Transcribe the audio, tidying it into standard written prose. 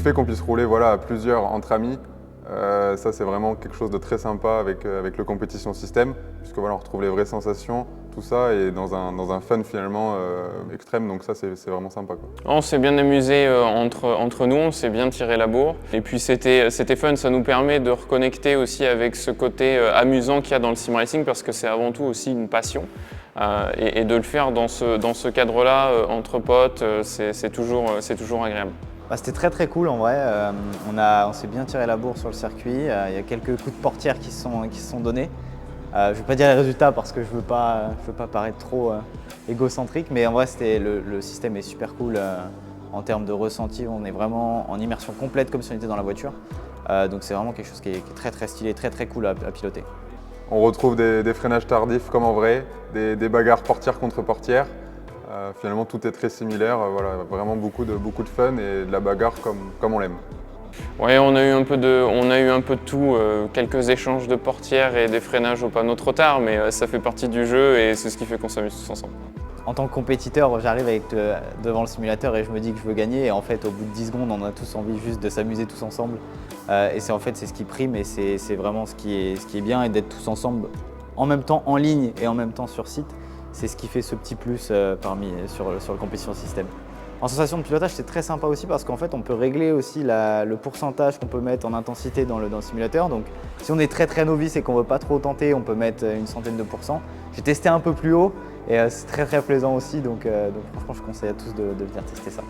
fait qu'on puisse rouler voilà, à plusieurs entre amis, ça c'est vraiment quelque chose de très sympa avec le compétition système, puisque voilà, on retrouve les vraies sensations, tout ça, et dans un fun finalement extrême, donc ça c'est vraiment sympa, quoi. On s'est bien amusé entre nous, on s'est bien tiré la bourre. Et puis c'était fun, ça nous permet de reconnecter aussi avec ce côté amusant qu'il y a dans le sim racing, parce que c'est avant tout aussi une passion. Et de le faire dans ce cadre-là, entre potes, c'est toujours agréable. C'était très cool en vrai, on s'est bien tiré la bourre sur le circuit, il y a quelques coups de portière qui se sont donnés. Je ne vais pas dire les résultats parce que je ne veux pas paraître trop égocentrique, mais en vrai le système est super cool en termes de ressenti, on est vraiment en immersion complète comme si on était dans la voiture. Donc c'est vraiment quelque chose qui est très stylé, très cool à piloter. On retrouve des freinages tardifs comme en vrai, des bagarres portière contre portière. Finalement, tout est très similaire, voilà, vraiment beaucoup de fun et de la bagarre comme on l'aime. Oui, on a eu un peu de tout, quelques échanges de portières et des freinages au panneau trop tard, mais ça fait partie du jeu et c'est ce qui fait qu'on s'amuse tous ensemble. En tant que compétiteur, j'arrive devant le simulateur et je me dis que je veux gagner, et en fait au bout de 10 secondes, on a tous envie juste de s'amuser tous ensemble. Et c'est ce qui prime, et c'est vraiment ce qui est bien, et d'être tous ensemble en même temps en ligne et en même temps sur site. C'est ce qui fait ce petit plus sur le compétition système. En sensation de pilotage, c'est très sympa aussi parce qu'en fait, on peut régler aussi le pourcentage qu'on peut mettre en intensité dans le simulateur. Donc, si on est très novice et qu'on ne veut pas trop tenter, on peut mettre une centaine de pourcents. J'ai testé un peu plus haut et c'est très plaisant aussi. Donc franchement, je conseille à tous de venir tester ça.